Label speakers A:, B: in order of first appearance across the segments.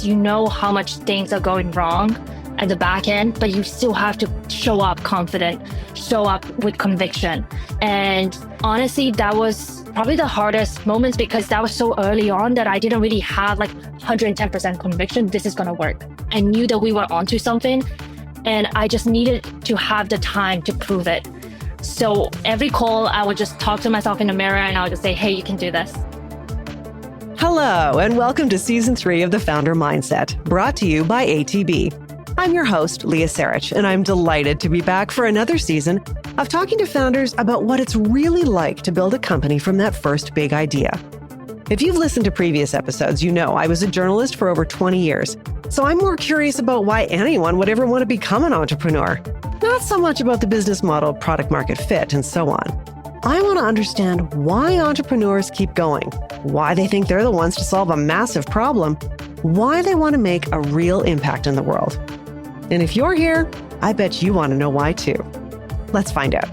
A: You know how much things are going wrong at the back end, but you still have to show up confident, show up with conviction. And honestly, that was probably the hardest moments because that was so early on that I didn't really have like 110% conviction this is going to work. I knew that we were onto something and I just needed to have the time to prove it. So every call, I would just talk to myself in the mirror and I would just say, hey, you can do this.
B: Hello, and welcome to Season 3 of The Founder Mindset, brought to you by ATB. I'm your host, Leah Sarich, and I'm delighted to be back for another season of talking to founders about what it's really like to build a company from that first big idea. If you've listened to previous episodes, you know I was a journalist for over 20 years, so I'm more curious about why anyone would ever want to become an entrepreneur. Not so much about the business model, product market fit, and so on. I want to understand why entrepreneurs keep going, why they think they're the ones to solve a massive problem, why they want to make a real impact in the world. And if you're here, I bet you want to know why too. Let's find out.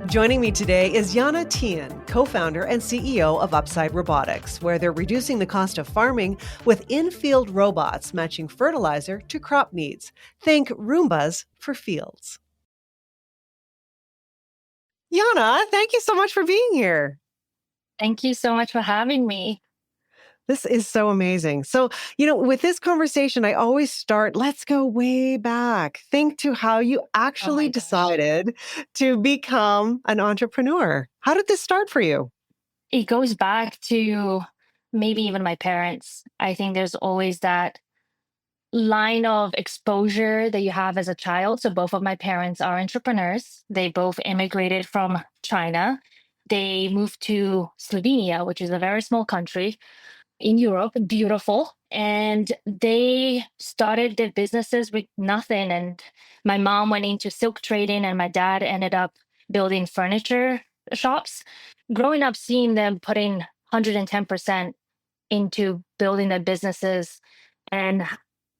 B: Joining me today is Jana Tian, co-founder and CEO of Upside Robotics, where they're reducing the cost of farming with in-field robots matching fertilizer to crop needs. Think Roombas for fields. Jana, thank you so much for being here.
A: Thank you so much for having me.
B: This is so amazing. So, with this conversation, I always start, let's go way back. Think to how you actually decided to become an entrepreneur. How did this start for you?
A: It goes back to maybe even my parents. I think there's always that line of exposure that you have as a child. So both of my parents are entrepreneurs. They both immigrated from China. They moved to Slovenia, which is a very small country in Europe, beautiful. And they started their businesses with nothing. And my mom went into silk trading and my dad ended up building furniture shops. Growing up, seeing them putting 110% into building their businesses and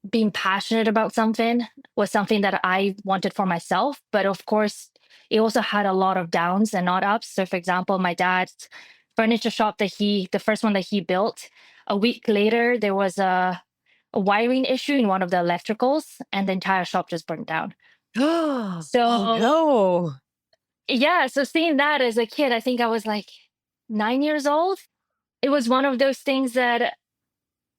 A: being passionate about something was something that I wanted for myself. But of course, it also had a lot of downs and not ups. So, for example, my dad's furniture shop the first one that he built, a week later, there was a wiring issue in one of the electricals and the entire shop just burned down.
B: Oh
A: So,
B: no.
A: yeah, so seeing that as a kid, I think I was like 9 years old. It was one of those things that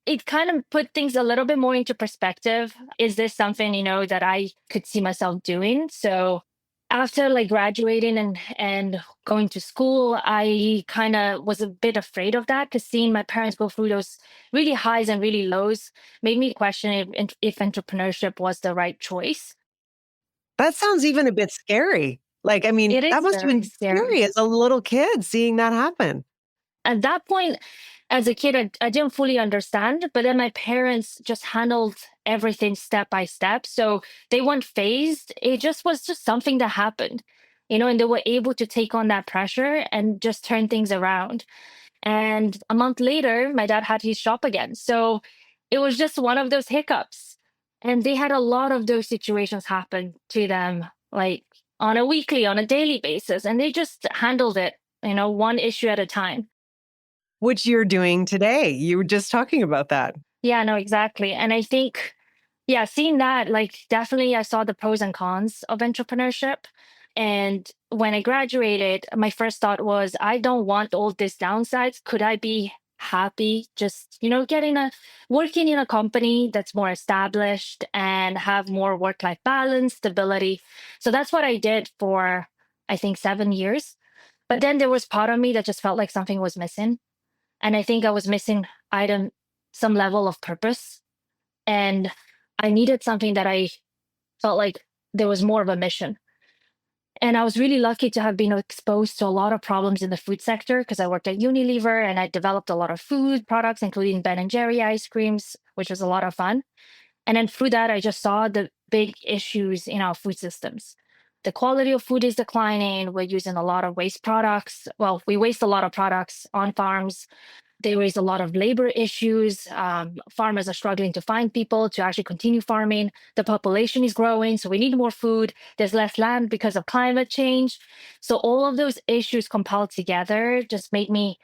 A: it kind of put things a little bit more into perspective. Is this something, that I could see myself doing? So after like graduating and going to school, I kind of was a bit afraid of that because seeing my parents go through those really highs and really lows made me question if entrepreneurship was the right choice.
B: That sounds even a bit scary.
A: It
B: That
A: is
B: must have
A: very
B: been
A: scary.
B: scary as a little kid seeing that happen.
A: At that point, as a kid, I didn't fully understand, but then my parents just handled everything step by step. So they weren't phased. It just was just something that happened, and they were able to take on that pressure and just turn things around. And a month later, my dad had his shop again. So it was just one of those hiccups. And they had a lot of those situations happen to them, like on a daily basis. And they just handled it, one issue at a time.
B: Which you're doing today. You were just talking about that.
A: Yeah, no, exactly. And I think, yeah, seeing that, like, definitely I saw the pros and cons of entrepreneurship. And when I graduated, my first thought was, I don't want all these downsides. Could I be happy just, working in a company that's more established and have more work-life balance, stability? So that's what I did for, I think, 7 years. But then there was part of me that just felt like something was missing. And I think I was missing some level of purpose. And I needed something that I felt like there was more of a mission. And I was really lucky to have been exposed to a lot of problems in the food sector because I worked at Unilever and I developed a lot of food products, including Ben and Jerry ice creams, which was a lot of fun. And then through that, I just saw the big issues in our food systems. The quality of food is declining. We're using a lot of waste products. Well, we waste a lot of products on farms. There is a lot of labor issues. Farmers are struggling to find people to actually continue farming. The population is growing, so we need more food. There's less land because of climate change. So all of those issues compiled together just made me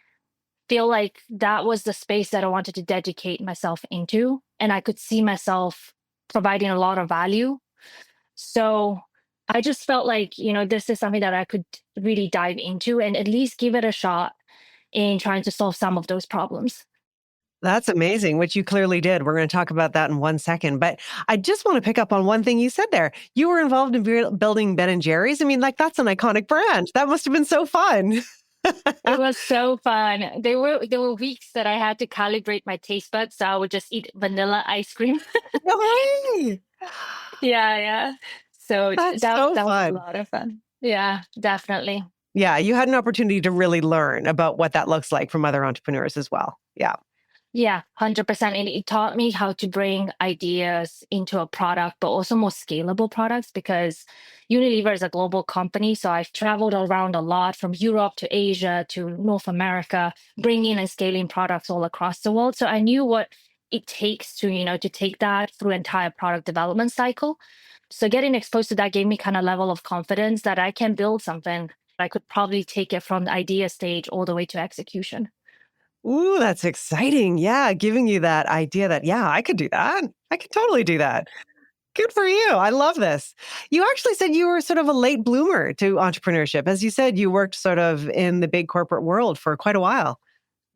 A: feel like that was the space that I wanted to dedicate myself into. And I could see myself providing a lot of value. So I just felt like, this is something that I could really dive into and at least give it a shot in trying to solve some of those problems.
B: That's amazing, which you clearly did. We're going to talk about that in 1 second. But I just want to pick up on one thing you said there. You were involved in building Ben and Jerry's. I mean, like that's an iconic brand. That must have been so fun.
A: It was so fun. There were weeks that I had to calibrate my taste buds, so I would just eat vanilla ice cream.
B: No way.
A: Yeah, yeah. So
B: That's
A: that
B: so
A: that was a
B: fun.
A: lot of fun. Yeah, definitely.
B: Yeah, you had an opportunity to really learn about what that looks like from other entrepreneurs as well. Yeah.
A: Yeah, 100%. And it taught me how to bring ideas into a product, but also more scalable products because Unilever is a global company. So I've traveled around a lot from Europe to Asia to North America, bringing and scaling products all across the world. So I knew what it takes to take that through entire product development cycle. So getting exposed to that gave me kind of level of confidence that I can build something. I could probably take it from the idea stage all the way to execution.
B: Ooh, that's exciting. Yeah, giving you that idea that, yeah, I could do that. I could totally do that. Good for you. I love this. You actually said you were sort of a late bloomer to entrepreneurship. As you said, you worked sort of in the big corporate world for quite a while.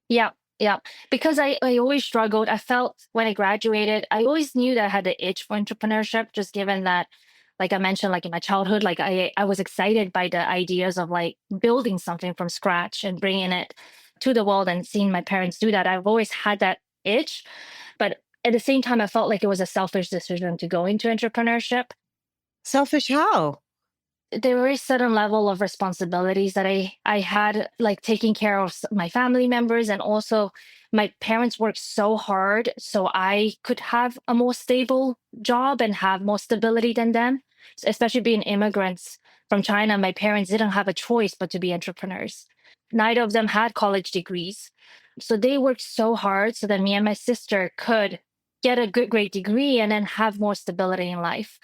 A: Yeah, yeah. Because I always struggled. I felt when I graduated, I always knew that I had the itch for entrepreneurship, just given that, like I mentioned, like in my childhood, like I was excited by the ideas of like building something from scratch and bringing it to the world and seeing my parents do that. I've always had that itch, but at the same time, I felt like it was a selfish decision to go into entrepreneurship.
B: Selfish how?
A: There were a certain level of responsibilities that I had, like taking care of my family members, and also my parents worked so hard so I could have a more stable job and have more stability than them. Especially being immigrants from China, my parents didn't have a choice but to be entrepreneurs. Neither of them had college degrees, so they worked so hard so that me and my sister could get a good great degree and then have more stability in life.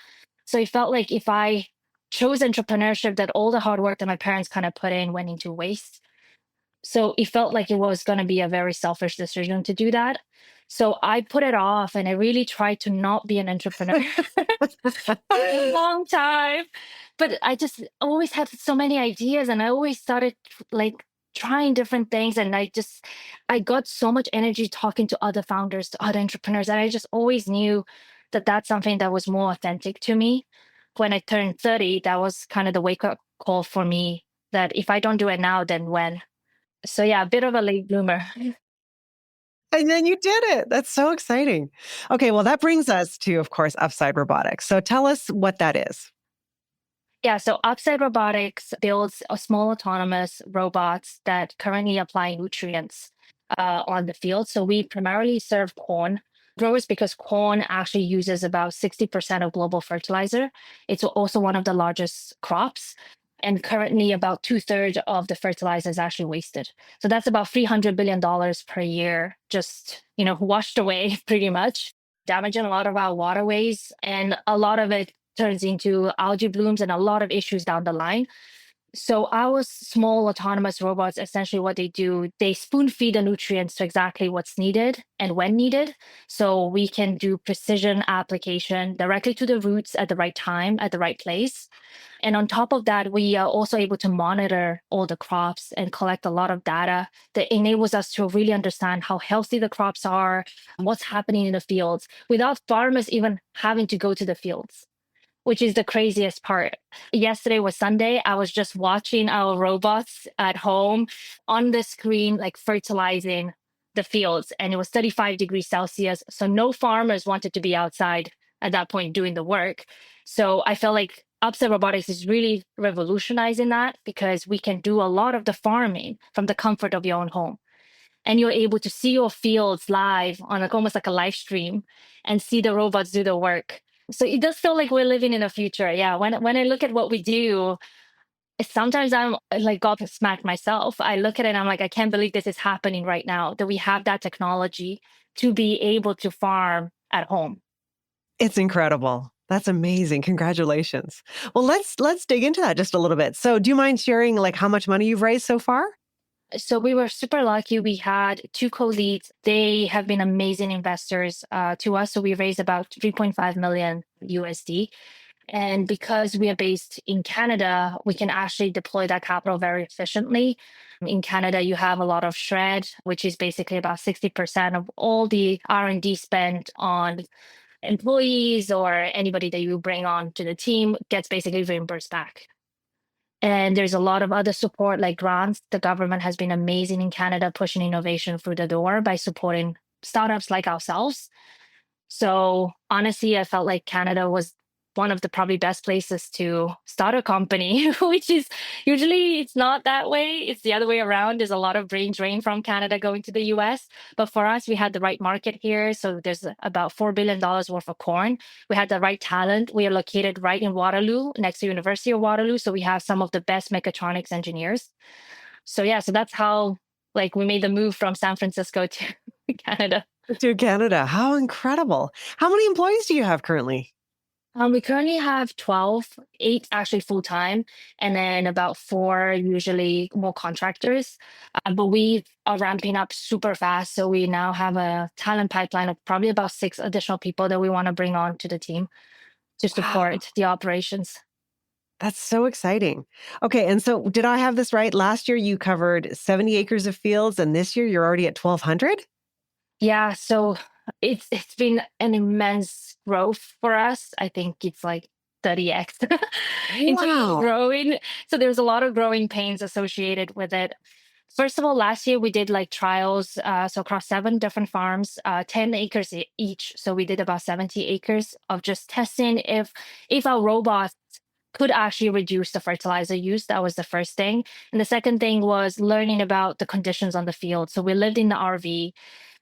A: So it felt like if I chose entrepreneurship, that all the hard work that my parents kind of put in went into waste. So it felt like it was going to be a very selfish decision to do that. So I put it off and I really tried to not be an entrepreneur for a long time. But I just always had so many ideas and I always started like trying different things. And I got so much energy talking to other founders, to other entrepreneurs. And I just always knew that that's something that was more authentic to me. When I turned 30, that was kind of the wake up call for me that if I don't do it now, then when? So yeah, a bit of a late bloomer.
B: And then you did it. That's so exciting. Okay, well, that brings us to, of course, Upside Robotics. So tell us what that is.
A: Yeah, so Upside Robotics builds a small autonomous robots that currently apply nutrients on the field. So we primarily serve corn growers because corn actually uses about 60% of global fertilizer. It's also one of the largest crops. And currently, about two-thirds of the fertilizer is actually wasted. So that's about $300 billion per year, just washed away pretty much, damaging a lot of our waterways, and a lot of it turns into algae blooms and a lot of issues down the line. So our small autonomous robots, essentially what they do, they spoon feed the nutrients to exactly what's needed and when needed. So we can do precision application directly to the roots at the right time, at the right place. And on top of that, we are also able to monitor all the crops and collect a lot of data that enables us to really understand how healthy the crops are, what's happening in the fields, without farmers even having to go to the fields, which is the craziest part. Yesterday was Sunday. I was just watching our robots at home on the screen, like fertilizing the fields, and it was 35 degrees Celsius. So no farmers wanted to be outside at that point doing the work. So I felt like Upside Robotics is really revolutionizing that because we can do a lot of the farming from the comfort of your own home. And you're able to see your fields live on almost like a live stream and see the robots do the work. So it does feel like we're living in a future. Yeah. When I look at what we do, sometimes I'm like gobsmacked myself. I look at it and I'm like, I can't believe this is happening right now, that we have that technology to be able to farm at home.
B: It's incredible. That's amazing. Congratulations. Well, let's dig into that just a little bit. So, do you mind sharing like how much money you've raised so far?
A: So we were super lucky. We had two co-leads. They have been amazing investors to us. So we raised about 3.5 million USD. And because we are based in Canada, we can actually deploy that capital very efficiently. In Canada, you have a lot of shred, which is basically about 60% of all the R&D spent on employees or anybody that you bring on to the team gets basically reimbursed back. And there's a lot of other support like grants. The government has been amazing in Canada pushing innovation through the door by supporting startups like ourselves. So honestly, I felt like Canada was one of the probably best places to start a company, which is usually it's not that way. It's the other way around. There's a lot of brain drain from Canada going to the US. But for us, we had the right market here. So there's about $4 billion worth of corn. We had the right talent. We are located right in Waterloo, next to University of Waterloo. So we have some of the best mechatronics engineers. So yeah, so that's how like we made the move from San Francisco to Canada.
B: To Canada. How incredible. How many employees do you have currently?
A: We currently have 12, eight actually full time, and then about four usually more contractors. But we are ramping up super fast. So we now have a talent pipeline of probably about six additional people that we want to bring on to the team to
B: Wow.
A: support the operations.
B: That's so exciting. Okay. And so, did I have this right? Last year you covered 70 acres of fields, and this year you're already at 1,200?
A: Yeah, so it's been an immense growth for us. I think it's like 30x in terms of
B: Wow.
A: growing. So there's a lot of growing pains associated with it. First of all, last year we did like trials, so across seven different farms, 10 acres each. So we did about 70 acres of just testing if our robots could actually reduce the fertilizer use. That was the first thing. And the second thing was learning about the conditions on the field. So we lived in the RV.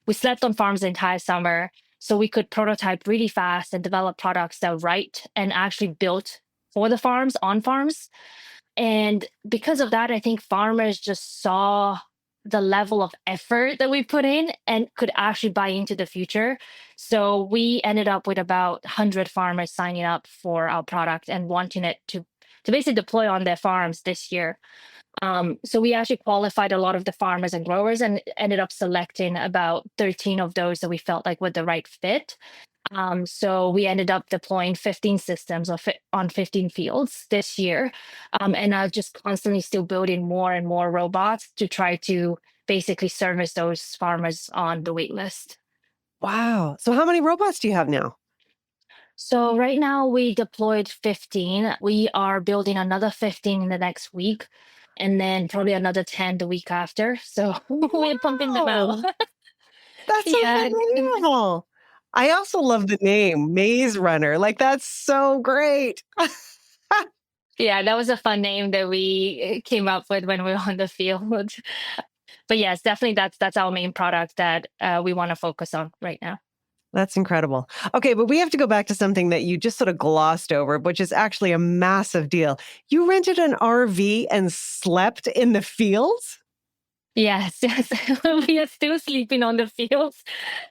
A: We slept on farms the entire summer. So we could prototype really fast and develop products that were right and actually built for the farms, on farms. And because of that, I think farmers just saw the level of effort that we put in and could actually buy into the future. So we ended up with about 100 farmers signing up for our product and wanting it to basically deploy on their farms this year. So we actually qualified a lot of the farmers and growers and ended up selecting about 13 of those that we felt like were the right fit. So we ended up deploying 15 systems on 15 fields this year. And are just constantly still building more and more robots to try to basically service those farmers on the wait list.
B: Wow. So, how many robots do you have now?
A: So right now we deployed 15. We are building another 15 in the next week and then probably another 10 the week after. So we're pumping them out.
B: Wow. That's
A: Yeah.
B: unbelievable. I also love the name Maze Runner. Like, that's so great.
A: Yeah, that was a fun name that we came up with when we were on the field. But yes, definitely that's our main product that we want to focus on right now.
B: That's incredible. Okay, but we have to go back to something that you just sort of glossed over, which is actually a massive deal. You rented an RV and slept in the fields?
A: Yes, yes. We are still sleeping on the fields.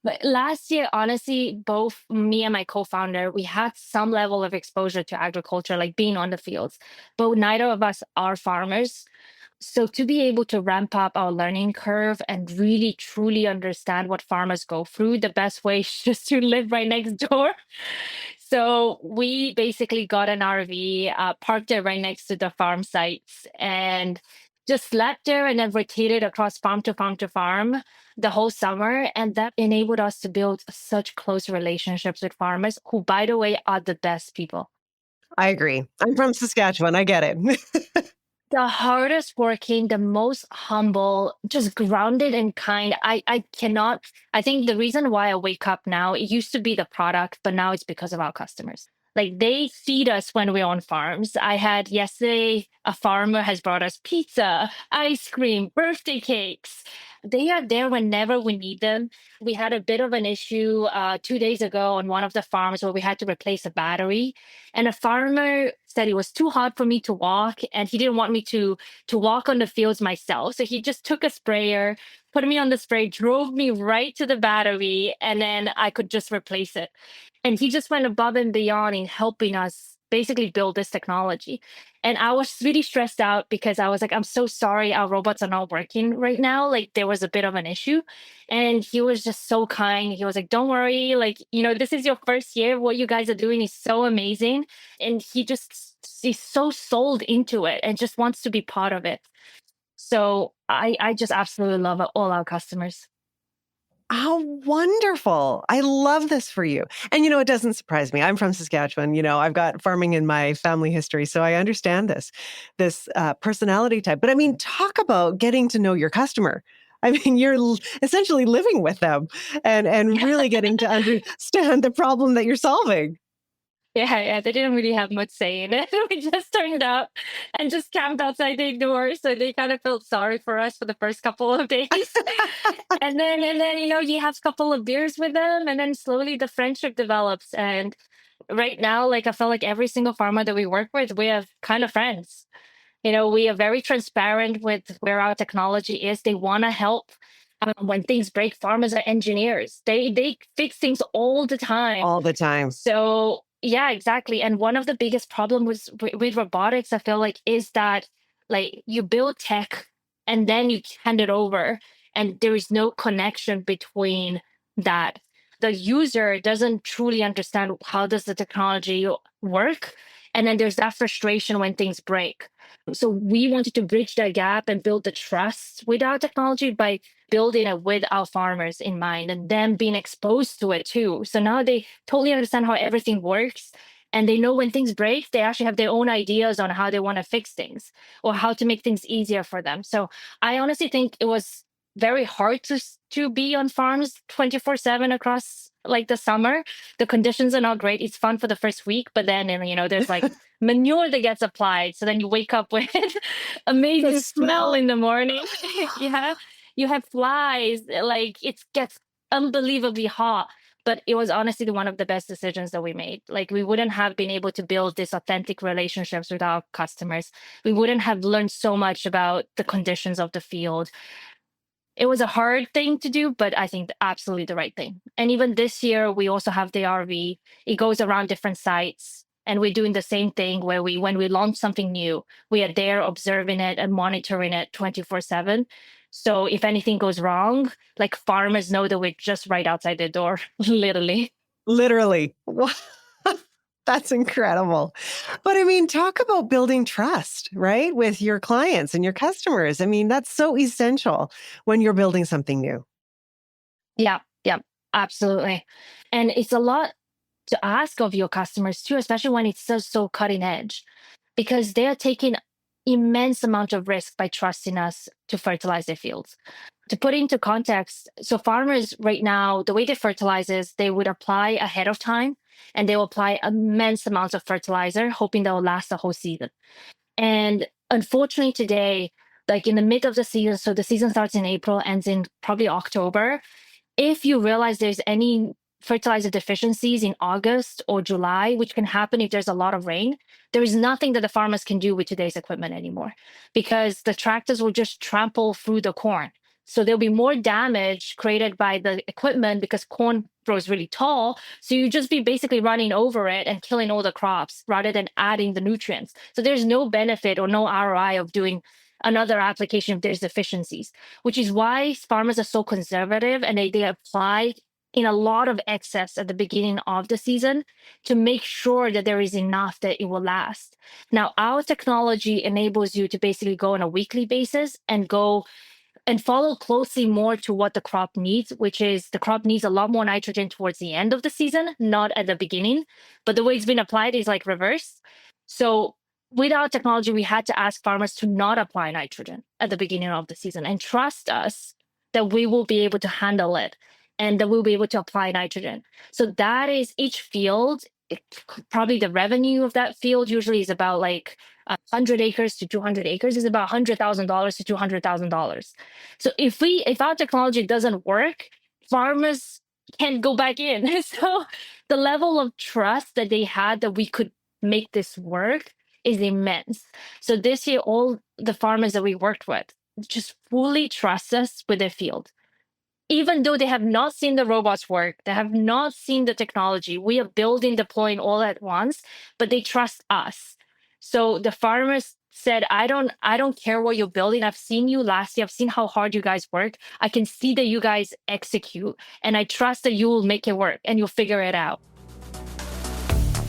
A: But last year, honestly, both me and my co-founder, we had some level of exposure to agriculture, like being on the fields, but neither of us are farmers. So to be able to ramp up our learning curve and really truly understand what farmers go through, the best way is just to live right next door. So we basically got an RV, parked it right next to the farm sites, and just slept there and then rotated across farm to farm to farm the whole summer. And that enabled us to build such close relationships with farmers, who, by the way, are the best people.
B: I agree. I'm from Saskatchewan. I get it.
A: The hardest working, the most humble, just grounded and kind. I cannot, I think the reason why I wake up now, it used to be the product, but now it's because of our customers. Like they feed us when we're on farms. I had yesterday, a farmer has brought us pizza, ice cream, birthday cakes. They are there whenever we need them. We had a bit of an issue 2 days ago on one of the farms where we had to replace a battery, and a farmer said it was too hard for me to walk and he didn't want me to walk on the fields myself. So he just took a sprayer, put me on the spray, drove me right to the battery, and then I could just replace it. And he just went above and beyond in helping us basically build this technology. And I was really stressed out because I was like, I'm so sorry, our robots are not working right now. Like there was a bit of an issue. And he was just so kind. He was like, don't worry, like, this is your first year. What you guys are doing is so amazing. And he's so sold into it and just wants to be part of it. So I just absolutely love all our customers.
B: How wonderful. I love this for you. And it doesn't surprise me. I'm from Saskatchewan. I've got farming in my family history. So I understand this personality type. But I mean, talk about getting to know your customer. I mean, you're essentially living with them and really getting to understand the problem that you're solving.
A: Yeah, they didn't really have much say in it. We just turned up and just camped outside their door. So they kind of felt sorry for us for the first couple of days. And then, you have a couple of beers with them, and then slowly the friendship develops. And right now, like I felt like every single farmer that we work with, we have kind of friends. We are very transparent with where our technology is. They want to help. When things break, farmers are engineers. They fix things all the time.
B: All the time.
A: So yeah, exactly. And one of the biggest problems with robotics, I feel like, is that like you build tech and then you hand it over, and there is no connection between that. The user doesn't truly understand how does the technology work, and then there's that frustration when things break. So we wanted to bridge that gap and build the trust with our technology by building it with our farmers in mind and them being exposed to it too. So now they totally understand how everything works, and they know when things break, they actually have their own ideas on how they want to fix things or how to make things easier for them. So I honestly think it was very hard to be on farms 24/7 across like the summer. The conditions are not great. It's fun for the first week, but then there's like manure that gets applied. So then you wake up with amazing
B: The
A: smell
B: smell.
A: in the morning. Yeah. You have flies, like it gets unbelievably hot. But it was honestly one of the best decisions that we made. Like we wouldn't have been able to build these authentic relationships with our customers. We wouldn't have learned so much about the conditions of the field. It was a hard thing to do, but I think absolutely the right thing. And even this year, we also have the RV. It goes around different sites. And we're doing the same thing where when we launch something new, we are there observing it and monitoring it 24/7. So if anything goes wrong, like farmers know that we're just right outside their door, literally.
B: Literally. That's incredible. But I mean, talk about building trust, right? With your clients and your customers. I mean, that's so essential when you're building something new.
A: Yeah, yeah, absolutely. And it's a lot to ask of your customers too, especially when it's so cutting edge, because they are taking immense amount of risk by trusting us to fertilize their fields. To put into context, so farmers right now, the way they fertilize is they would apply ahead of time and they will apply immense amounts of fertilizer, hoping that will last the whole season. And unfortunately today, like in the mid of the season, so the season starts in April, ends in probably October, if you realize there's any fertilizer deficiencies in August or July, which can happen if there's a lot of rain, there is nothing that the farmers can do with today's equipment anymore because the tractors will just trample through the corn. So there'll be more damage created by the equipment because corn grows really tall. So you just be basically running over it and killing all the crops rather than adding the nutrients. So there's no benefit or no ROI of doing another application if there's deficiencies, which is why farmers are so conservative and they apply in a lot of excess at the beginning of the season to make sure that there is enough that it will last. Now, our technology enables you to basically go on a weekly basis and go and follow closely more to what the crop needs, which is the crop needs a lot more nitrogen towards the end of the season, not at the beginning. But the way it's been applied is like reverse. So with our technology, we had to ask farmers to not apply nitrogen at the beginning of the season and trust us that we will be able to handle it and that we'll be able to apply nitrogen. So that is each field, probably the revenue of that field usually is about like 100 acres to 200 acres is about $100,000 to $200,000. So if our technology doesn't work, farmers can't go back in. So the level of trust that they had that we could make this work is immense. So this year, all the farmers that we worked with just fully trust us with their field. even though they have not seen the robots work, they have not seen the technology. We are building, deploying all at once, but they trust us. So the farmers said, I don't care what you're building. I've seen you last year. I've seen how hard you guys work. I can see that you guys execute, and I trust that you will make it work and you'll figure it out.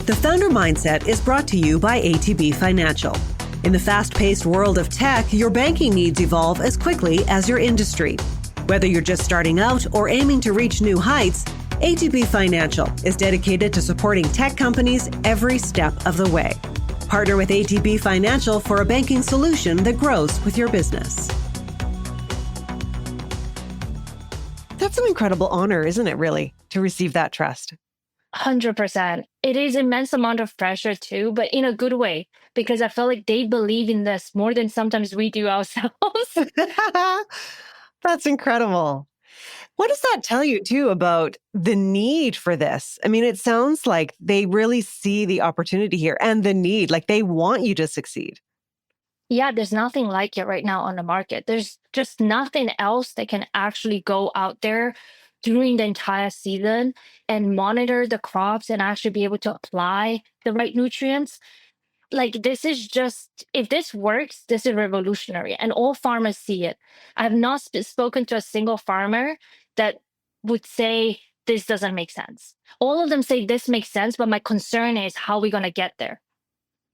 B: The Founder Mindset is brought to you by ATB Financial. In the fast-paced world of tech, your banking needs evolve as quickly as your industry. Whether you're just starting out or aiming to reach new heights, ATB Financial is dedicated to supporting tech companies every step of the way. Partner with ATB Financial for a banking solution that grows with your business. That's an incredible honor, isn't it, really, to receive that trust?
A: 100%. It is immense amount of pressure too, but in a good way, because I feel like they believe in this more than sometimes we do ourselves.
B: That's incredible. What does that tell you, too, about the need for this? I mean, it sounds like they really see the opportunity here and the need, like they want you to succeed.
A: Yeah, there's nothing like it right now on the market. There's just nothing else that can actually go out there during the entire season and monitor the crops and actually be able to apply the right nutrients. Like, this is just, if this works, this is revolutionary, and all farmers see it. I have not spoken to a single farmer that would say this doesn't make sense. All of them say this makes sense, but my concern is how we going to get there.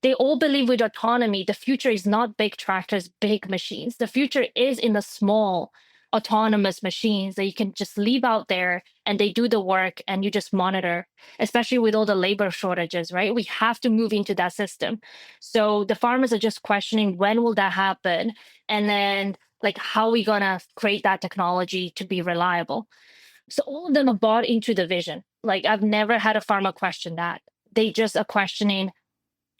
A: They all believe with autonomy, the future is not big tractors, big machines. The future is in the small autonomous machines that you can just leave out there and they do the work and you just monitor, especially with all the labor shortages, right? We have to move into that system. So the farmers are just questioning when will that happen? And then like how are we gonna create that technology to be reliable? So all of them are bought into the vision. Like I've never had a farmer question that. They just are questioning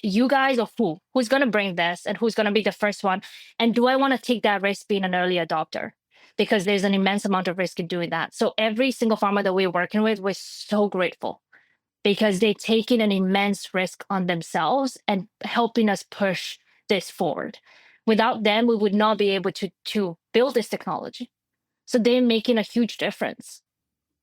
A: you guys or who's going to bring this and who's going to be the first one, and do I want to take that risk being an early adopter, because there's an immense amount of risk in doing that. So every single farmer that we're working with, we're so grateful because they're taking an immense risk on themselves and helping us push this forward. Without them, we would not be able to build this technology. So they're making a huge difference.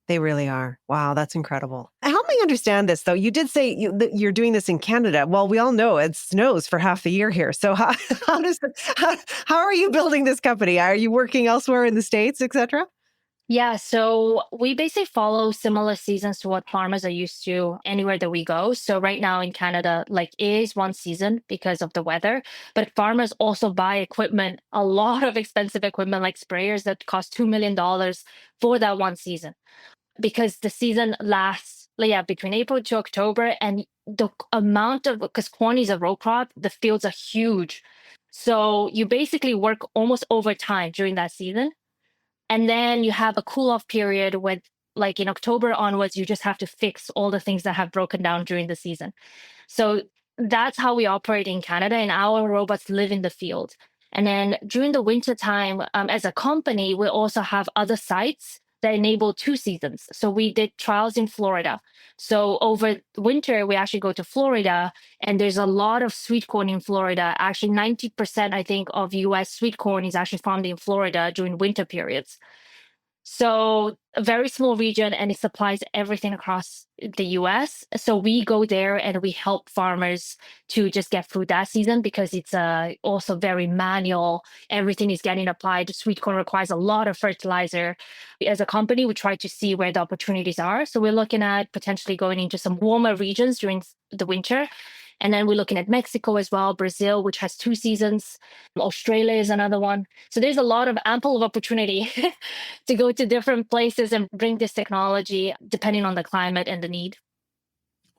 B: They really are. Wow, that's incredible. Help me understand this, though. You did say you're doing this in Canada. Well, we all know it snows for half the year here. So how are you building this company? Are you working elsewhere in the States, et cetera?
A: Yeah, so we basically follow similar seasons to what farmers are used to anywhere that we go. So right now in Canada, like it is one season because of the weather, but farmers also buy equipment, a lot of expensive equipment like sprayers that cost $2 million for that one season, because the season lasts, yeah, between April to October, and the amount of, because corn is a row crop, the fields are huge. So you basically work almost overtime during that season. And then you have a cool off period with, like in October onwards, you just have to fix all the things that have broken down during the season. So that's how we operate in Canada, and our robots live in the field. And then during the winter time, as a company, we also have other sites that enable two seasons. So we did trials in Florida. So over winter, we actually go to Florida, and there's a lot of sweet corn in Florida. Actually, 90%, I think, of US sweet corn is actually farmed in Florida during winter periods. So a very small region, and it supplies everything across the US. So we go there and we help farmers to just get through that season, because it's also very manual. Everything is getting applied. Sweet corn requires a lot of fertilizer. As a company, we try to see where the opportunities are. So we're looking at potentially going into some warmer regions during the winter. And then we're looking at Mexico as well, Brazil, which has two seasons. Australia is another one. So there's a lot of ample of opportunity to go to different places and bring this technology depending on the climate and the need.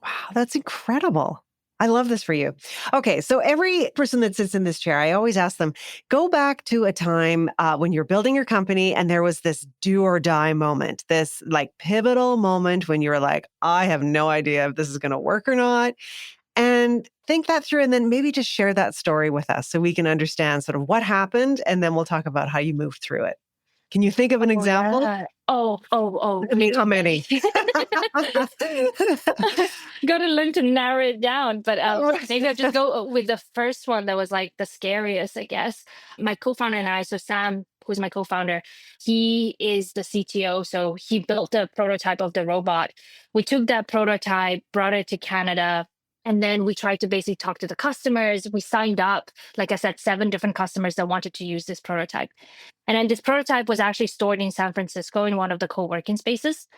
B: Wow, that's incredible. I love this for you. Okay, so every person that sits in this chair, I always ask them, go back to a time when you're building your company and there was this do or die moment, this like pivotal moment when you were like, I have no idea if this is going to work or not. And think that through, and then maybe just share that story with us so we can understand sort of what happened, and then we'll talk about how you moved through it. Can you think of an example?
A: Yeah. Oh.
B: I mean, how many?
A: Got to learn to narrow it down. But maybe I'll just go with the first one that was like the scariest, I guess. My co-founder and I, so Sam, who's my co-founder, he is the CTO. So he built the prototype of the robot. We took that prototype, brought it to Canada, and then we tried to basically talk to the customers. We signed up, like I said, 7 different customers that wanted to use this prototype. And then this prototype was actually stored in San Francisco in one of the co-working spaces.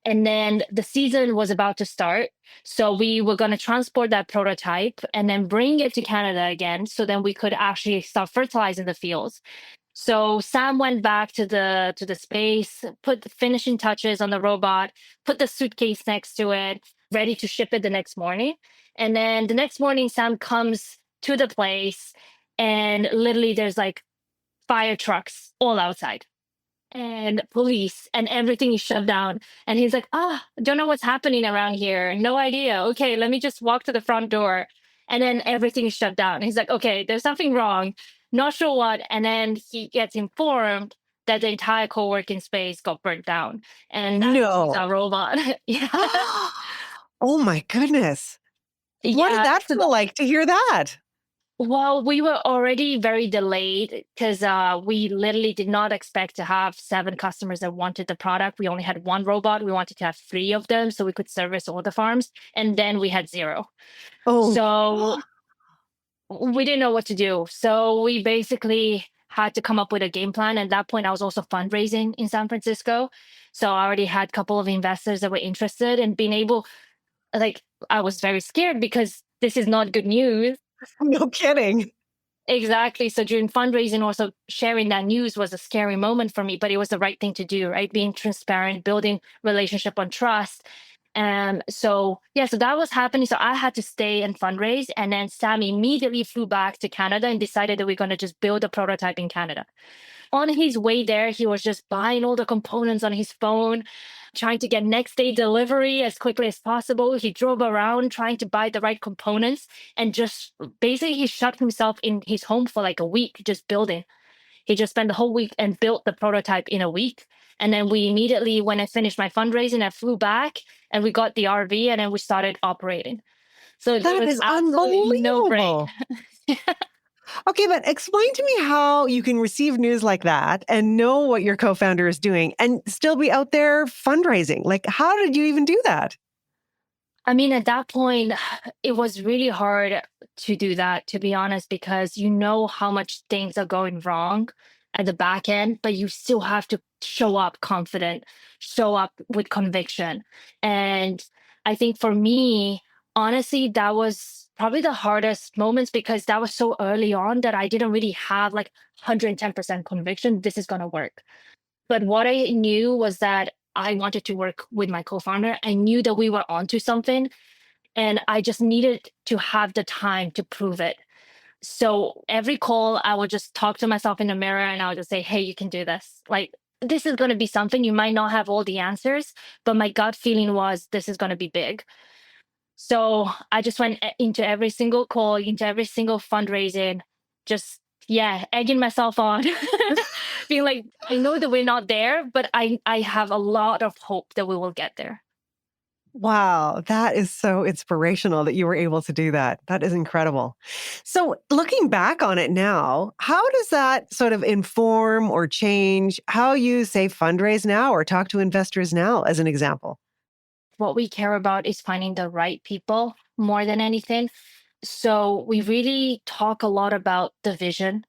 A: And then the season was about to start. So we were going to transport that prototype and then bring it to Canada again. So then we could actually start fertilizing the fields. So Sam went back to the space, put the finishing touches on the robot, put the suitcase next to it, ready to ship it the next morning. And then the next morning, Sam comes to the place and literally there's like fire trucks all outside and police and everything is shut down. And he's like, don't know what's happening around here. No idea. Okay, let me just walk to the front door. And then everything is shut down. He's like, okay, there's something wrong. Not sure what. And then he gets informed that the entire co-working space got burnt down. And that is
B: No.
A: our robot. Yeah.
B: Oh my goodness. What did
A: Yeah.
B: that
A: So
B: feel like to hear that?
A: well, we were already very delayed because we literally did not expect to have 7 customers that wanted the product. We only had 1 robot. We wanted to have 3 of them so we could service all the farms. And then we had 0.
B: Oh,
A: So we didn't know what to do. So we basically had to come up with a game plan. At that point, I was also fundraising in San Francisco. So I already had a couple of investors that were interested and being able, like, I was very scared because this is not good news.
B: no kidding.
A: Exactly. So during fundraising, also sharing that news was a scary moment for me, but it was the right thing to do, right? Being transparent, building relationship on trust. And so, yeah, so that was happening. So I had to stay and fundraise. And then Sam immediately flew back to Canada and decided that we're going to just build a prototype in Canada. On his way there, he was just buying all the components on his phone, trying to get next day delivery as quickly as possible. He drove around trying to buy the right components and just basically he shut himself in his home for like a week just building. He just spent the whole week and built the prototype in a week. And then we immediately, when I finished my fundraising, I flew back and we got the RV and then we started operating. So there
B: That
A: was
B: is
A: absolutely no break.
B: unbelievable. Okay, but explain to me how you can receive news like that and know what your co-founder is doing and still be out there fundraising. Like, how did you even do that?
A: I mean, at that point, it was really hard to do that, to be honest, because you know how much things are going wrong at the back end, but you still have to show up confident, show up with conviction. And I think for me, honestly, that was probably the hardest moments because that was so early on that I didn't really have like 110% conviction this is going to work. But what I knew was that I wanted to work with my co-founder. I knew that we were onto something and I just needed to have the time to prove it. So every call, I would just talk to myself in the mirror and I would just say, hey, you can do this. Like, this is going to be something you might not have all the answers, but my gut feeling was this is going to be big. So I just went into every single call, into every single fundraising, just, yeah, egging myself on, being like, I know that we're not there, but I have a lot of hope that we will get there.
B: Wow, that is so inspirational that you were able to do that. That is incredible. So, looking back on it now, how does that sort of inform or change how you say fundraise now or talk to investors now, as an example?
A: What we care about is finding the right people more than anything. So we really talk a lot about the vision.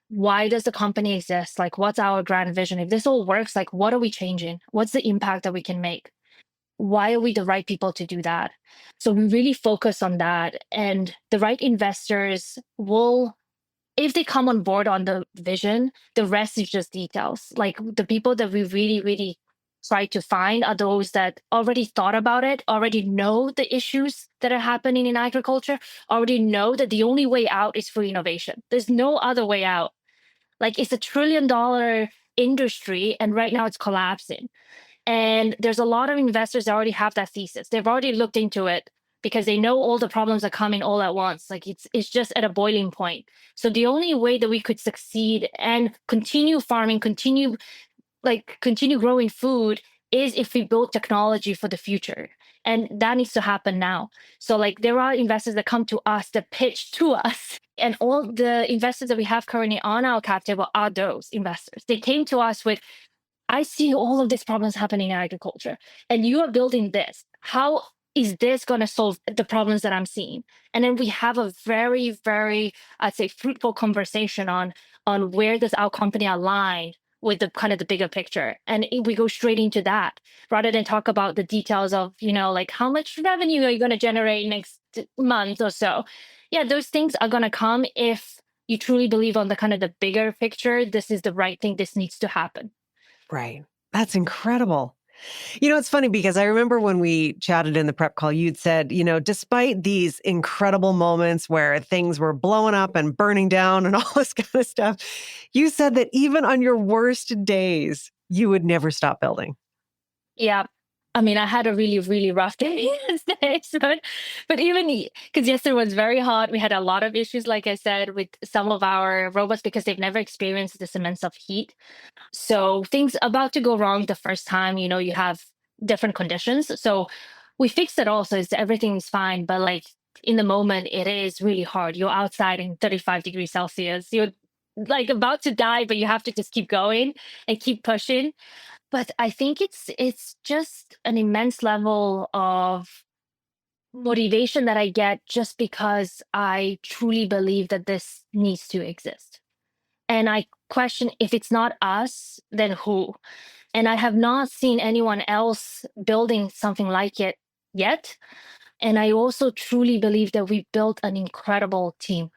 A: Why does the company exist? Like, what's our grand vision? If this all works, like, what are we changing? What's the impact that we can make? Why are we the right people to do that? So we really focus on that. And the right investors will, if they come on board on the vision, the rest is just details. Like the people that we really, really try to find are those that already thought about it, already know the issues that are happening in agriculture, already know that the only way out is through innovation. There's no other way out. Like it's $1 trillion industry, and right now it's collapsing. And there's a lot of investors that already have that thesis. They've already looked into it because they know all the problems are coming all at once. Like it's just at a boiling point. So the only way that we could succeed and continue farming, continue growing food is if we build technology for the future. And that needs to happen now. So like there are investors that come to us that pitch to us And all the investors that we have currently on our cap table are those investors. They came to us with, I see all of these problems happening in agriculture, and you are building this. How is this going to solve the problems that I'm seeing? And then we have a very, very, I'd say, fruitful conversation on where does our company align with the kind of the bigger picture, and we go straight into that rather than talk about the details of, like how much revenue are you going to generate next month or so. Yeah, those things are going to come if you truly believe on the kind of the bigger picture. This is the right thing. This needs to happen.
B: Right. That's incredible. It's funny because I remember when we chatted in the prep call, you'd said, despite these incredible moments where things were blowing up and burning down and all this kind of stuff, you said that even on your worst days, you would never stop building.
A: Yeah. I mean, I had a really, really rough day yesterday, but even because yesterday was very hot, we had a lot of issues, like I said, with some of our robots because they've never experienced this immense of heat. So things about to go wrong the first time, you have different conditions. So we fixed it all, so everything's fine. But like in the moment, it is really hard. You're outside in 35 degrees Celsius. You're like about to die, but you have to just keep going and keep pushing. But I think it's just an immense level of motivation that I get just because I truly believe that this needs to exist. And I question, if it's not us, then who? And I have not seen anyone else building something like it yet. And I also truly believe that we built an incredible team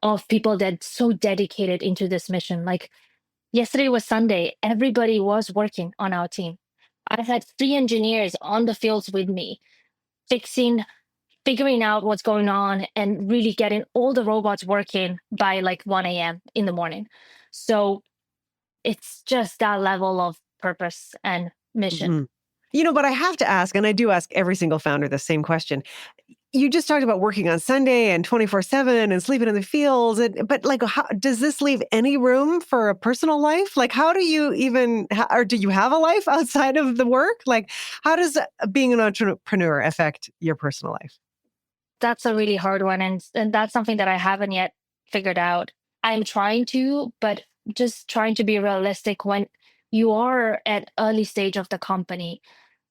A: of people that so dedicated into this mission. Like yesterday was Sunday, everybody was working on our team. I had 3 engineers on the fields with me, fixing, figuring out what's going on, and really getting all the robots working by like 1 a.m. in the morning. So it's just that level of purpose and mission.
B: Mhm. But I have to ask, and I do ask every single founder the same question. You just talked about working on Sunday and 24/7 and sleeping in the fields. But like, how, does this leave any room for a personal life? Like, how do you even, or do you have a life outside of the work? Like, how does being an entrepreneur affect your personal life?
A: That's a really hard one. And that's something that I haven't yet figured out. I'm trying to, but just trying to be realistic when you are at early stage of the company.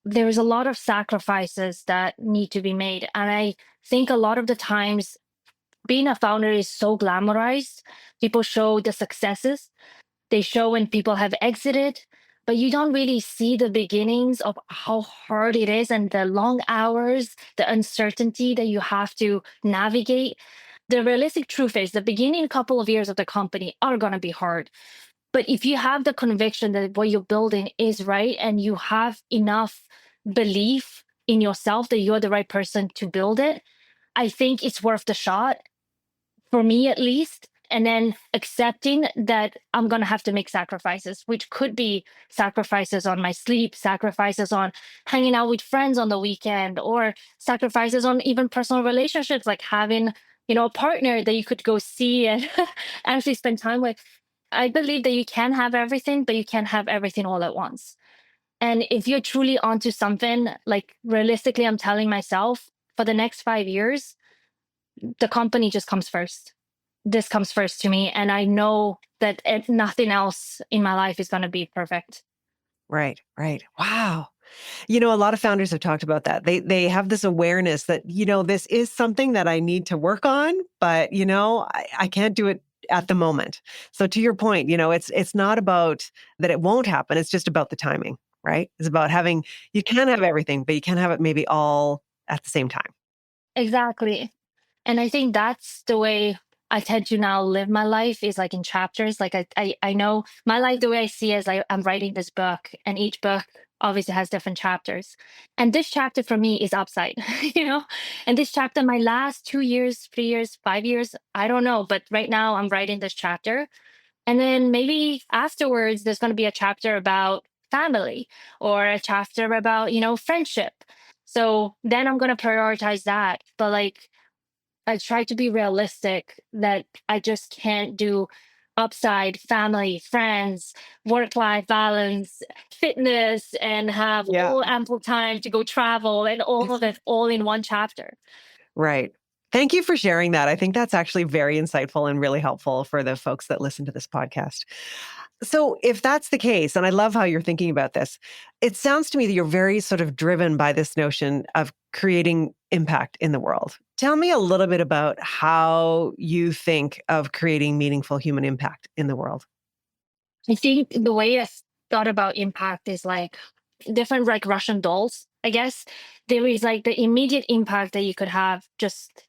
A: There's a lot of sacrifices that need to be made. And I think a lot of the times being a founder is so glamorized. People show the successes, they show when people have exited, but you don't really see the beginnings of how hard it is and the long hours, the uncertainty that you have to navigate. The realistic truth is the beginning couple of years of the company are going to be hard. But if you have the conviction that what you're building is right and you have enough belief in yourself that you're the right person to build it, I think it's worth the shot, for me at least. And then accepting that I'm going to have to make sacrifices, which could be sacrifices on my sleep, sacrifices on hanging out with friends on the weekend, or sacrifices on even personal relationships, like having, a partner that you could go see and actually spend time with. I believe that you can have everything, but you can't have everything all at once. And if you're truly onto something, like realistically, I'm telling myself for the next 5 years, the company just comes first. This comes first to me. And I know that nothing else in my life is going to be perfect.
B: Right, right. Wow. A lot of founders have talked about that. They have this awareness that, this is something that I need to work on, but, I can't do it at the moment. So to your point, it's not about that it won't happen. It's just about the timing, right? It's about you can have everything, but you can't have it maybe all at the same time.
A: Exactly. And I think that's the way I tend to now live my life, is like in chapters. Like I know my life, the way I see it is I'm writing this book, and each book obviously has different chapters. And this chapter for me is Upside, And this chapter, my last 2 years, 3 years, 5 years, I don't know. But right now I'm writing this chapter. And then maybe afterwards, there's going to be a chapter about family, or a chapter about, friendship. So then I'm going to prioritize that. But like, I try to be realistic that I just can't do upside, family, friends, work life balance, fitness, and have
B: Yeah.
A: all ample time to go travel and all of it all in one chapter.
B: Right. Thank you for sharing that. I think that's actually very insightful and really helpful for the folks that listen to this podcast. So, if that's the case, and I love how you're thinking about this, it sounds to me that you're very sort of driven by this notion of creating impact in the world. Tell me a little bit about how you think of creating meaningful human impact in the world.
A: I think the way I thought about impact is like different like Russian dolls. I guess there is like the immediate impact that you could have just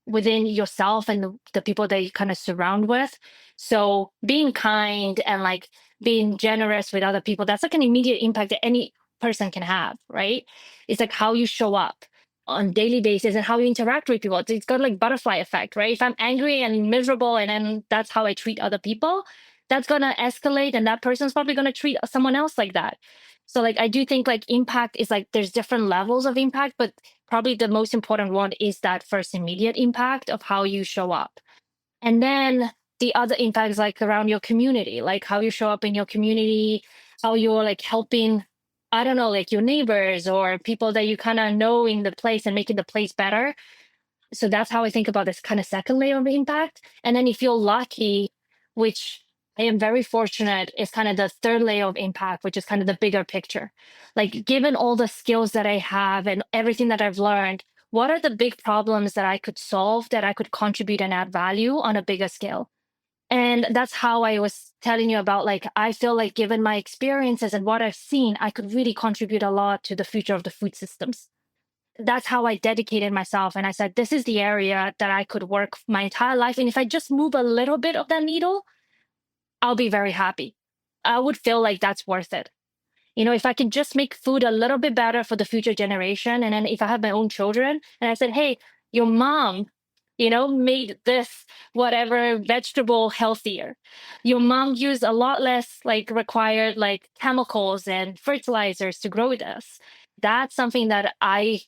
A: within yourself and the people that you kind of surround with. So being kind and like being generous with other people, that's like an immediate impact that any person can have, right? It's like how you show up on daily basis and how you interact with people. It's got like butterfly effect, right? If I'm angry and miserable and then that's how I treat other people, that's gonna escalate and that person's probably gonna treat someone else like that. So like I do think like impact is like there's different levels of impact, but probably the most important one is that first immediate impact of how you show up. And then the other impacts like around your community, like how you show up in your community, how you're like helping, I don't know, like your neighbors or people that you kind of know in the place and making the place better. So that's how I think about this kind of second layer of impact. And then if you're lucky, which I am very fortunate, is kind of the third layer of impact, which is kind of the bigger picture. Like, given all the skills that I have and everything that I've learned, what are the big problems that I could solve, that I could contribute and add value on a bigger scale? And that's how I was telling you about like, I feel like given my experiences and what I've seen, I could really contribute a lot to the future of the food systems. That's how I dedicated myself. And I said, this is the area that I could work my entire life. And if I just move a little bit of that needle, I'll be very happy. I would feel like that's worth it. You know, if I can just make food a little bit better for the future generation. And then if I have my own children and I said, hey, your mom, made this whatever vegetable healthier. Your mom used a lot less like required like chemicals and fertilizers to grow this. That's something that I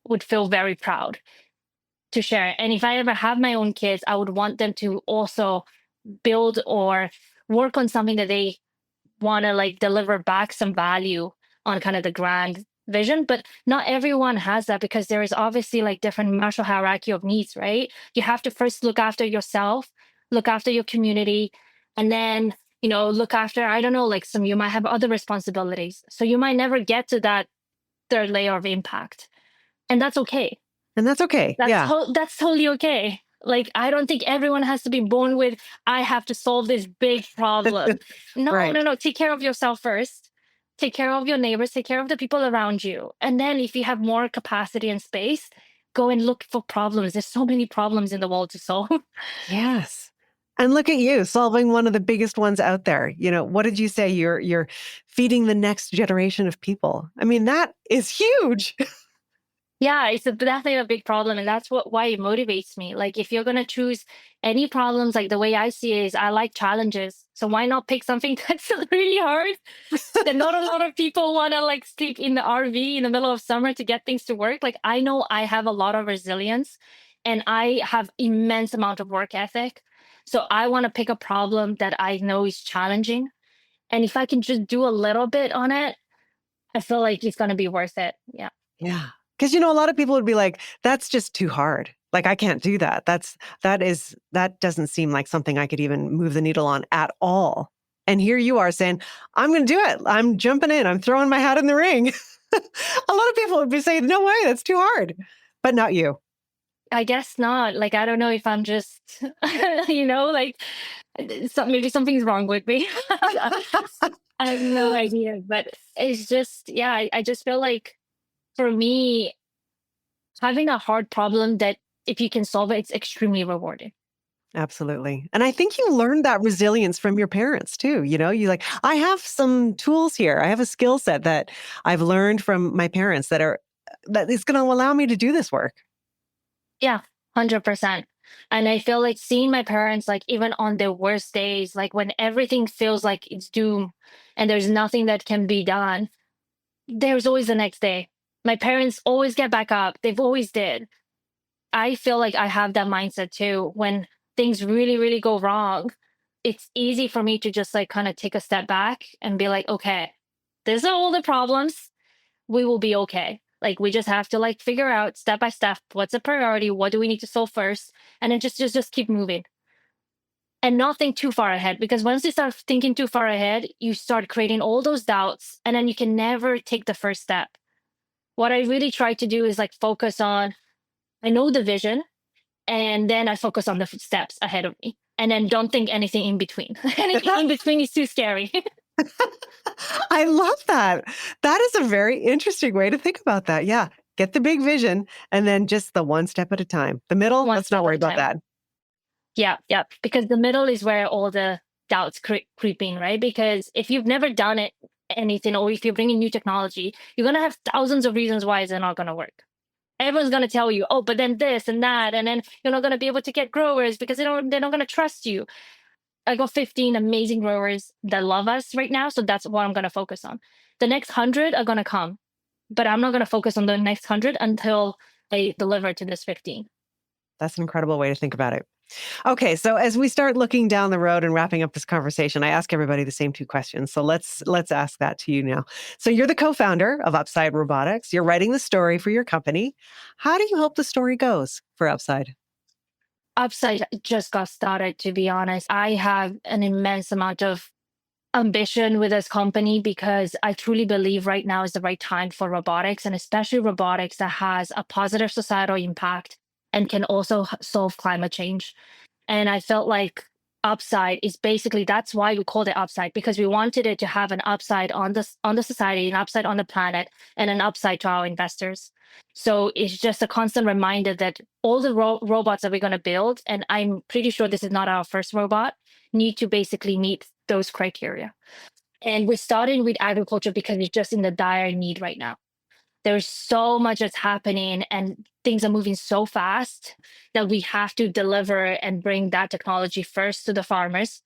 A: would feel very proud to share. And if I ever have my own kids, I would want them to also build or work on something that they want to like deliver back some value on kind of the grand vision. But not everyone has that because there is obviously like different Maslow hierarchy of needs, right? You have to first look after yourself, look after your community, and then look after, I don't know, like some you might have other responsibilities. So you might never get to that third layer of impact. And that's okay.
B: And that's okay. Yeah.
A: That's totally okay. Like I don't think everyone has to be born with I have to solve this big problem. No,
B: Right.
A: no, no. Take care of yourself first. Take care of your neighbors, take care of the people around you. And then if you have more capacity and space, go and look for problems. There's so many problems in the world to solve.
B: Yes. And look at you solving one of the biggest ones out there. What did you say? You're feeding the next generation of people. I mean, that is huge.
A: Yeah, it's definitely a big problem, and that's why it motivates me. Like, if you're gonna choose any problems, like the way I see it is, I like challenges. So why not pick something that's really hard? That not a lot of people want to like sleep in the RV in the middle of summer to get things to work. Like, I know I have a lot of resilience, and I have immense amount of work ethic. So I want to pick a problem that I know is challenging, and if I can just do a little bit on it, I feel like it's gonna be worth it. Yeah.
B: Yeah. Because, a lot of people would be like, that's just too hard. Like, I can't do that. That doesn't seem like something I could even move the needle on at all. And here you are saying, I'm going to do it. I'm jumping in. I'm throwing my hat in the ring. A lot of people would be saying, no way, that's too hard. But not you.
A: I guess not. Like, I don't know if I'm just, like maybe something's wrong with me. I have no idea. But it's just, yeah, I just feel like for me, having a hard problem that if you can solve it, it's extremely rewarding.
B: Absolutely. And I think you learned that resilience from your parents too. You like, I have some tools here. I have a skill set that I've learned from my parents that is going to allow me to do this work.
A: Yeah, 100%. And I feel like seeing my parents, like even on their worst days, like when everything feels like it's doom and there's nothing that can be done, there's always the next day. My parents always get back up. They've always did. I feel like I have that mindset too. When things really, really go wrong, it's easy for me to just like kind of take a step back and be like, okay, these are all the problems. We will be okay. Like we just have to like figure out step by step what's a priority, what do we need to solve first, and then just keep moving and not think too far ahead. Because once you start thinking too far ahead, you start creating all those doubts, and then you can never take the first step. What I really try to do is like focus on, I know the vision, and then I focus on the steps ahead of me, and then don't think anything in between. Anything in between is too scary.
B: I love that. That is a very interesting way to think about that. Yeah. Get the big vision and then just the one step at a time. The middle,
A: One
B: let's not
A: step
B: worry
A: at a
B: about
A: time.
B: that.
A: Yeah, yeah. Because the middle is where all the doubts creep in, right? Because if you've never done it, anything, or if you're bringing new technology, you're gonna have thousands of reasons why it's not gonna work. Everyone's gonna tell you, oh, but then this and that, and then you're not gonna be able to get growers because they're not gonna trust you. I got 15 amazing growers that love us right now, so that's what I'm gonna focus on. The next 100 are gonna come, but I'm not gonna focus on the next 100 until I deliver to this 15.
B: That's an incredible way to think about it. Okay, so as we start looking down the road and wrapping up this conversation, I ask everybody the same two questions. So let's ask that to you now. So you're the co-founder of Upside Robotics. You're writing the story for your company. How do you hope the story goes for Upside?
A: Upside just got started, to be honest. I have an immense amount of ambition with this company because I truly believe right now is the right time for robotics, and especially robotics that has a positive societal impact and can also solve climate change. And I felt like upside is basically, that's why we called it upside, because we wanted it to have an upside on the society, an upside on the planet, and an upside to our investors. So it's just a constant reminder that all the robots that we're going to build, and I'm pretty sure this is not our first robot, need to basically meet those criteria. And we're starting with agriculture because it's just in the dire need right now. There's so much that's happening and things are moving so fast that we have to deliver and bring that technology first to the farmers.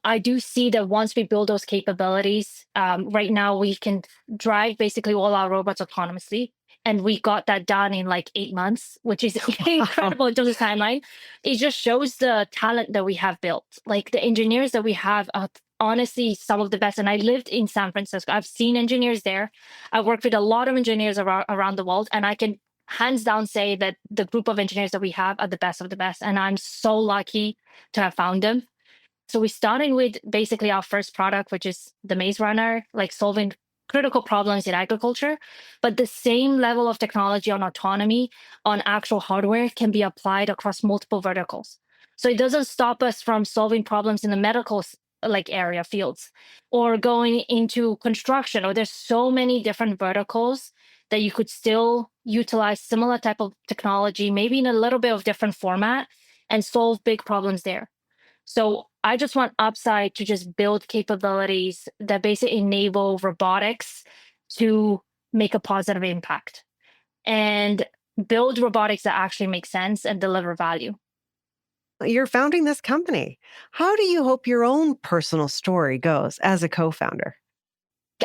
A: I do see that once we build those capabilities, right now we can drive basically all our robots autonomously. And we got that done in like 8 months, which is incredible in terms of timeline. It just shows the talent that we have built. Like the engineers that we have are honestly some of the best. And I lived in San Francisco. I've seen engineers there. I worked with a lot of engineers around the world, and I can hands down say that the group of engineers that we have are the best of the best. And I'm so lucky to have found them. So we started with basically our first product, which is the Maze Runner, like solving critical problems in agriculture. But the same level of technology on autonomy on actual hardware can be applied across multiple verticals. So it doesn't stop us from solving problems in the medical like area fields or going into construction, or there's so many different verticals that you could still utilize similar type of technology, maybe in a little bit of different format, and solve big problems there. So I just want Upside to just build capabilities that basically enable robotics to make a positive impact and build robotics that actually make sense and deliver value.
B: You're founding this company. How do you hope your own personal story goes as a co-founder?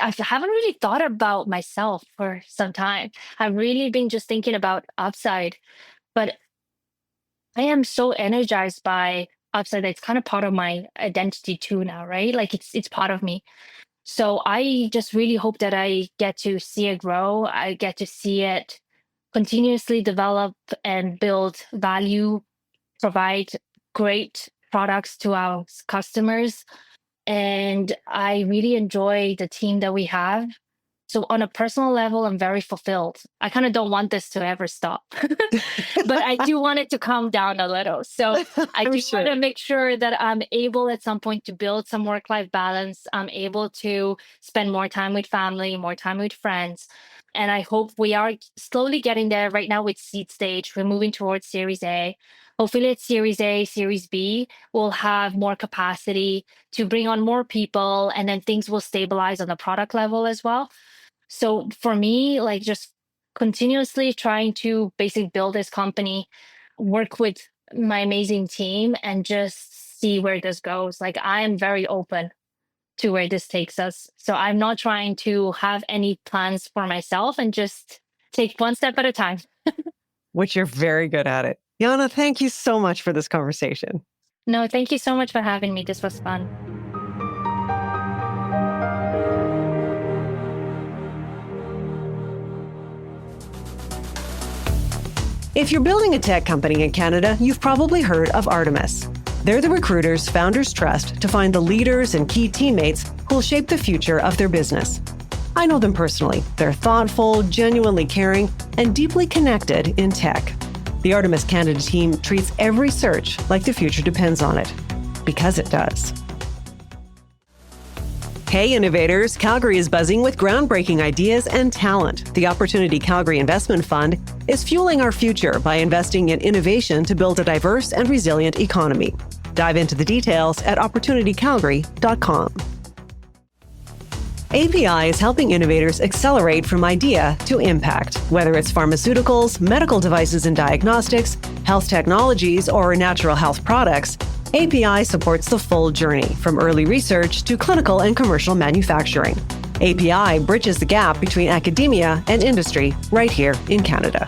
A: I haven't really thought about myself for some time. I've really been just thinking about Upside, but I am so energized by Upside that it's kind of part of my identity too now, right? Like it's part of me. So I just really hope that I get to see it grow. I get to see it continuously develop and build value, provide great products to our customers. And I really enjoy the team that we have. So on a personal level, I'm very fulfilled. I kind of don't want this to ever stop, but I do want it to calm down a little. So I
B: I'm
A: do
B: sure.
A: want to make sure that I'm able at some point to build some work-life balance. I'm able to spend more time with family, more time with friends. And I hope we are slowly getting there right now with seed stage. We're moving towards Series A. Hopefully at Series A, Series B, we'll have more capacity to bring on more people, and then things will stabilize on the product level as well. So for me, like just continuously trying to basically build this company, work with my amazing team, and just see where this goes. Like I am very open to where this takes us. So I'm not trying to have any plans for myself and just take one step at a time.
B: Which you're very good at it. Jana, thank you so much for this conversation.
A: No, thank you so much for having me. This was fun.
B: If you're building a tech company in Canada, you've probably heard of Artemis. They're the recruiters founders trust to find the leaders and key teammates who'll shape the future of their business. I know them personally. They're thoughtful, genuinely caring, and deeply connected in tech. The Artemis Canada team treats every search like the future depends on it, because it does. Hey innovators, Calgary is buzzing with groundbreaking ideas and talent. The Opportunity Calgary Investment Fund is fueling our future by investing in innovation to build a diverse and resilient economy. Dive into the details at opportunitycalgary.com. API is helping innovators accelerate from idea to impact. Whether it's pharmaceuticals, medical devices and diagnostics, health technologies, or natural health products, API supports the full journey, from early research to clinical and commercial manufacturing. API bridges the gap between academia and industry right here in Canada.